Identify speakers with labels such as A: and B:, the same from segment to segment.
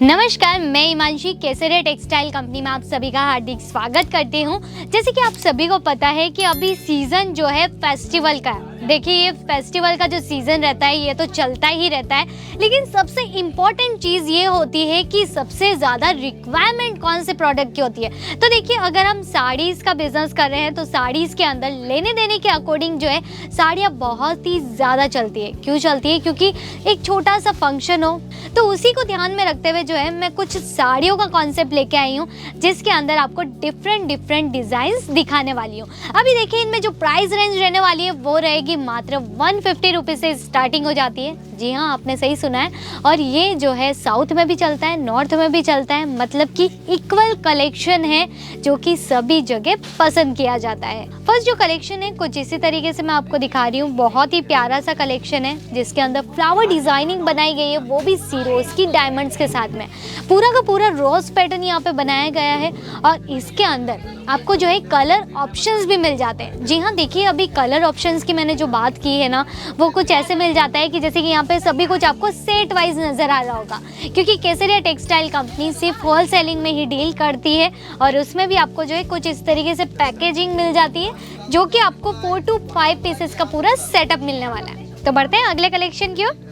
A: नमस्कार, मैं हिमांशी केसरिया textile company में आप सभी का हार्दिक स्वागत करती हूं। जैसे कि आप सभी को पता है कि अभी सीज़न जो है फेस्टिवल का है। देखिए, ये फेस्टिवल का जो सीज़न रहता है ये तो चलता ही रहता है, लेकिन सबसे इम्पॉर्टेंट चीज़ ये होती है कि सबसे ज़्यादा रिक्वायरमेंट कौन से प्रोडक्ट की होती है। तो देखिए, अगर हम साड़ीज़ का बिजनेस कर रहे हैं तो साड़ीज़ के अंदर लेने देने के अकॉर्डिंग जो है साड़ियाँ बहुत ही ज़्यादा चलती है। क्यों चलती है? क्योंकि एक छोटा सा फंक्शन हो तो उसी को ध्यान में रखते हुए जो है मैं कुछ साड़ियों का कॉन्सेप्ट लेके आई हूँ, जिसके अंदर आपको डिफरेंट डिज़ाइंस दिखाने वाली हूँ। अभी देखिए, इनमें जो प्राइस रेंज रहने वाली है वो रहेगी मात्र 150 रुपीज़ से स्टार्टिंग हो जाती है। जी हाँ, आपने सही सुना है। और ये जो है साउथ में भी चलता है, नॉर्थ में भी चलता है, मतलब कि इक्वल कलेक्शन है जो कि सभी जगह पसंद किया जाता है। फर्स्ट जो कलेक्शन है कुछ इसी तरीके से मैं आपको दिखा रही हूँ। बहुत ही प्यारा सा कलेक्शन है जिसके अंदर फ्लावर डिजाइनिंग बनाई गई है, वो भी सीरोज की डायमंड्स के साथ में। पूरा का पूरा रोज पैटर्न यहाँ पे बनाया गया है और इसके अंदर आपको जो है कलर ऑप्शंस भी मिल जाते हैं। जी हाँ, देखिए, अभी कलर ऑप्शंस की मैंने जो बात की है ना, वो कुछ ऐसे मिल जाता है कि जैसे कि यहाँ पे सभी कुछ आपको सेट वाइज नज़र आ रहा होगा, क्योंकि केसरिया टेक्सटाइल कंपनी सिर्फ होल सेलिंग में ही डील करती है और उसमें भी आपको जो है कुछ इस तरीके से पैकेजिंग मिल जाती है, जो कि आपको 4 to 5 पीसेस का पूरा सेटअप मिलने वाला है। तो बढ़ते हैं अगले कलेक्शन की ओर।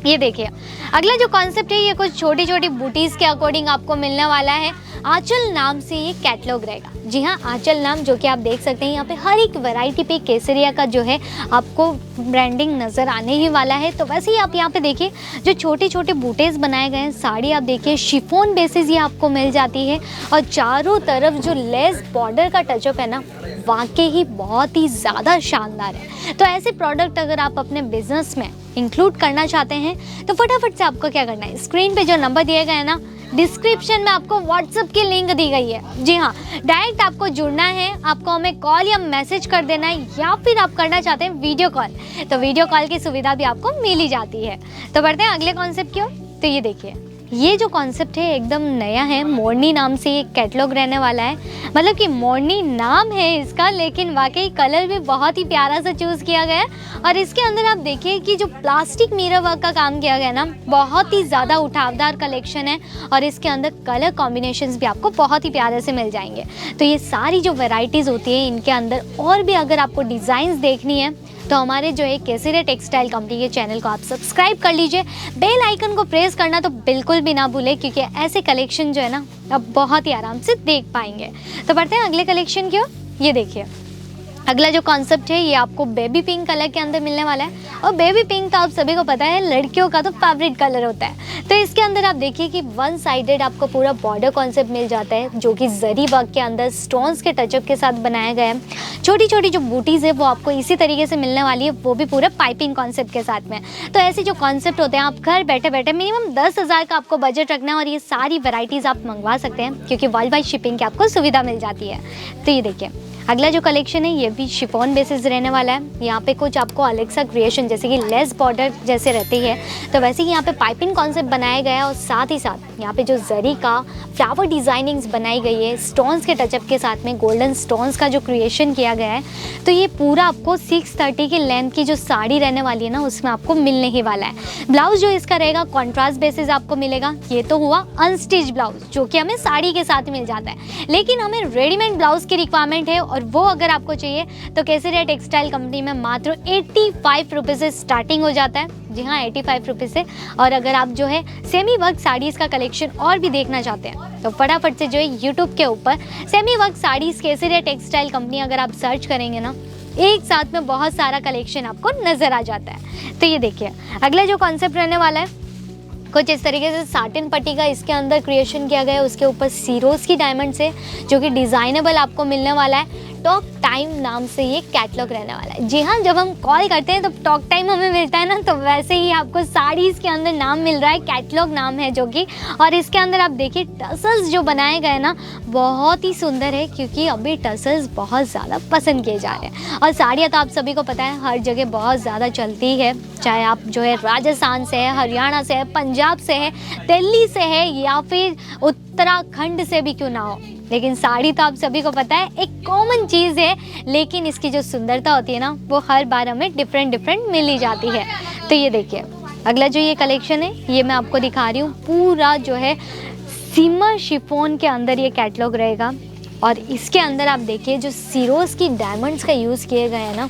A: ये देखिए, अगला जो कॉन्सेप्ट है ये कुछ छोटी छोटी बूटीज के अकॉर्डिंग आपको मिलने वाला है। आंचल नाम से ये कैटलॉग रहेगा। जी हाँ, आंचल नाम, जो कि आप देख सकते हैं यहाँ पे हर एक वैरायटी पे केसरिया का जो है आपको ब्रांडिंग नज़र आने ही वाला है। तो वैसे ही आप यहाँ पे देखिए, जो छोटे छोटे बूटेज बनाए गए हैं, साड़ी आप देखिए शिफॉन बेसिस ये आपको मिल जाती है और चारों तरफ जो लेस बॉर्डर का टचअप है ना, वाकई ही बहुत ही ज़्यादा शानदार है। तो ऐसे प्रोडक्ट अगर आप अपने बिजनेस में इंक्लूड करना चाहते हैं तो फटाफट से आपको क्या करना है, स्क्रीन पे जो नंबर दिए गए हैं ना, डिस्क्रिप्शन में आपको व्हाट्सएप की लिंक दी गई है। जी हाँ, डायरेक्ट आपको जुड़ना है, आपको हमें कॉल या मैसेज कर देना है, या फिर आप करना चाहते हैं वीडियो कॉल, तो वीडियो कॉल की सुविधा भी आपको मिल ही जाती है। तो बढ़ते हैं अगले कॉन्सेप्ट की ओर। तो ये देखिए, ये जो कॉन्सेप्ट है एकदम नया है। मोरनी नाम से ये कैटलॉग रहने वाला है, मतलब कि मोरनी नाम है इसका, लेकिन वाकई कलर भी बहुत ही प्यारा सा चूज़ किया गया है। और इसके अंदर आप देखिए कि जो प्लास्टिक मिरर वर्क का काम किया गया ना, बहुत ही ज़्यादा उठावदार कलेक्शन है और इसके अंदर कलर कॉम्बिनेशंस भी आपको बहुत ही प्यारे से मिल जाएंगे। तो ये सारी जो वेराइटीज़ होती है इनके अंदर और भी अगर आपको डिज़ाइंस देखनी है तो हमारे जो है केसरिया टेक्सटाइल कंपनी के चैनल को आप सब्सक्राइब कर लीजिए, बेल आइकन को प्रेस करना तो बिल्कुल भी ना भूलें, क्योंकि ऐसे कलेक्शन जो है ना आप बहुत ही आराम से देख पाएंगे। तो बढ़ते हैं अगले कलेक्शन की ओर। ये देखिए, अगला जो कॉन्सेप्ट है ये आपको बेबी पिंक कलर के अंदर मिलने वाला है। और बेबी पिंक तो आप सभी को पता है लड़कियों का तो फेवरेट कलर होता है। तो इसके अंदर आप देखिए कि वन साइडेड आपको पूरा बॉर्डर कॉन्सेप्ट मिल जाता है, जो कि जरी वर्क के अंदर स्टोन्स के टचअप के साथ बनाया गया है। छोटी छोटी जो बूटीज़ है वो आपको इसी तरीके से मिलने वाली है, वो भी पूरा पाइपिंग कॉन्सेप्ट के साथ में। तो ऐसे जो कॉन्सेप्ट होते हैं, आप घर बैठे बैठे मिनिमम 10,000 का आपको बजट रखना है और ये सारी वेराइटीज़ आप मंगवा सकते हैं, क्योंकि वर्ल्ड वाइड शिपिंग की आपको सुविधा मिल जाती है। तो ये देखिए, अगला जो कलेक्शन है ये भी शिफॉन बेसिस रहने वाला है। यहाँ पे कुछ आपको अलग सा क्रिएशन, जैसे कि लेस बॉर्डर जैसे रहती है, तो वैसे ही यहाँ पे पाइपिंग कॉन्सेप्ट बनाया गया है और साथ ही साथ यहाँ पे जो जरी का फ्लावर डिजाइनिंग्स बनाई गई है स्टोन्स के टचअप के साथ में, गोल्डन स्टोन्स का जो क्रिएशन किया गया है। तो ये पूरा आपको 630 की लेंथ की जो साड़ी रहने वाली है ना, उसमें आपको मिलने ही वाला है। ब्लाउज जो इसका रहेगा कॉन्ट्रास्ट बेसिस आपको मिलेगा। ये तो हुआ अनस्टिच ब्लाउज, जो कि हमें साड़ी के साथ मिल जाता है, लेकिन हमें रेडीमेड ब्लाउज की रिक्वायरमेंट है और वो अगर आपको चाहिए तो केसरिया टेक्सटाइल कंपनी में मात्र 85 रुपीज़ से स्टार्टिंग हो जाता है। जी हाँ, 85 रुपीज़ से। और अगर आप जो है सेमी वर्क साड़ीज़ का कलेक्शन और भी देखना चाहते हैं तो फटाफट से जो है यूट्यूब के ऊपर सेमी वर्क साड़ीज़ केसरिया टेक्सटाइल कंपनी अगर आप सर्च करेंगे ना, एक साथ में बहुत सारा कलेक्शन आपको नज़र आ जाता है। तो ये देखिए, अगला जो कॉन्सेप्ट रहने वाला है कुछ इस तरीके से साटिन पट्टी का इसके अंदर क्रिएशन किया गया है, उसके ऊपर सीरोज की डायमंड से, जो कि डिज़ाइनेबल आपको मिलने वाला है। टॉक टाइम नाम से ये कैटलॉग रहने वाला है। जी हाँ, जब हम कॉल करते हैं तो टॉक टाइम हमें मिलता है ना, तो वैसे ही आपको साड़ीज़ के अंदर नाम मिल रहा है, कैटलॉग नाम है जो कि। और इसके अंदर आप देखिए टसल्स जो बनाए गए ना, बहुत ही सुंदर है, क्योंकि अभी टसल्स बहुत ज़्यादा पसंद किए जा रहे हैं। और साड़ियाँ तो आप सभी को पता है हर जगह बहुत ज़्यादा चलती है, चाहे आप जो है राजस्थान से है, हरियाणा से है, पंजाब से है, दिल्ली से है, या फिर उत्तराखंड से भी क्यों ना हो, लेकिन साड़ी तो आप सभी को पता है एक कॉमन चीज़ है, लेकिन इसकी जो सुंदरता होती है ना, वो हर बार हमें डिफरेंट मिल ही जाती है। तो ये देखिए, अगला जो ये कलेक्शन है ये मैं आपको दिखा रही हूँ, पूरा जो है सिमर शिफॉन के अंदर ये कैटलॉग रहेगा। और इसके अंदर आप देखिए जो सिरोज की डायमंड्स का यूज़ किए गए हैं ना,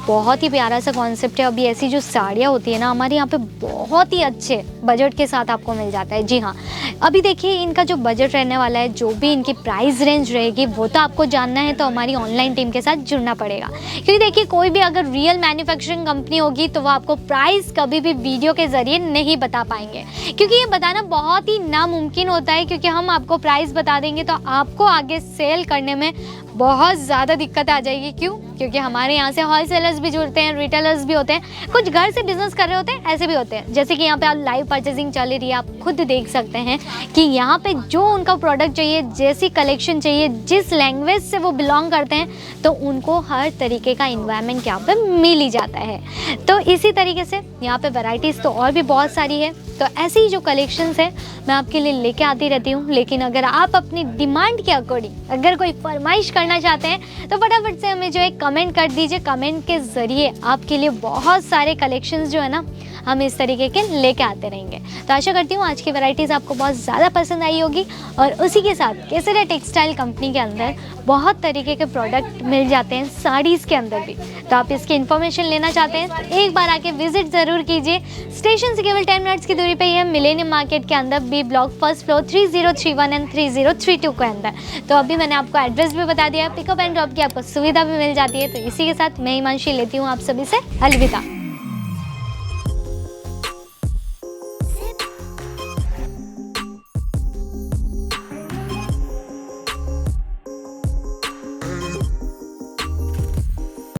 A: बहुत ही प्यारा सा कॉन्सेप्ट है। अभी ऐसी जो साड़ियाँ होती है ना हमारे यहाँ पे बहुत ही अच्छे बजट के साथ आपको मिल जाता है। जी हाँ, अभी देखिए इनका जो बजट रहने वाला है, जो भी इनकी प्राइस रेंज रहेगी वो तो आपको जानना है तो हमारी ऑनलाइन टीम के साथ जुड़ना पड़ेगा। क्योंकि देखिए कोई भी अगर रियल मैन्युफैक्चरिंग कंपनी होगी तो वो आपको प्राइस कभी भी वीडियो के ज़रिए नहीं बता पाएंगे, क्योंकि ये बताना बहुत ही नामुमकिन होता है। क्योंकि हम आपको प्राइस बता देंगे तो आपको आगे सेल करने में बहुत ज़्यादा दिक्कत आ जाएगी। क्यों? क्योंकि हमारे यहाँ से होलसेलर्स भी जुड़ते हैं, रिटेलर्स भी होते हैं, कुछ घर से बिजनेस कर रहे होते हैं, ऐसे भी होते हैं। जैसे कि यहाँ पे आप लाइव परचेजिंग चल रही है, आप खुद देख सकते हैं कि यहाँ पे जो उनका प्रोडक्ट चाहिए, जैसी कलेक्शन चाहिए, जिस लैंग्वेज से वो बिलोंग करते हैं, तो उनको हर तरीके का इन्वायरमेंट यहाँ पे मिल ही जाता है। तो इसी तरीके से यहाँ पे वैरायटीज़ तो और भी बहुत सारी है। तो ऐसे ही जो कलेक्शंस है मैं आपके लिए लेके आती रहती हूँ। लेकिन अगर आप अपनी डिमांड के अकॉर्डिंग अगर कोई फरमाइश करना चाहते हैं तो फटाफट से हमें जो है कमेंट कर दीजिए। कमेंट के ज़रिए आपके लिए बहुत सारे कलेक्शंस जो है ना हम इस तरीके के लेके आते रहेंगे। तो आशा करती हूँ आज की वैरायटीज़ आपको बहुत ज़्यादा पसंद आई होगी। और उसी के साथ केसरिया टेक्सटाइल कंपनी के अंदर बहुत तरीके के प्रोडक्ट मिल जाते हैं साड़ीज़ के अंदर भी। तो आप इसकी इन्फॉर्मेशन लेना चाहते हैं तो एक बार आके विजिट ज़रूर कीजिए। स्टेशन से केवल 10 मिनट्स की दूरी पे ही है, मिलेनियम मार्केट के अंदर, B block, first floor, 3031 and 3032 के अंदर। तो अभी मैंने आपको एड्रेस भी बता दिया, पिकअप एंड ड्रॉप की आपको सुविधा भी मिल जाती है। तो इसी के साथ मैं हिमांशी लेती हूँ आप सभी से अलविदा।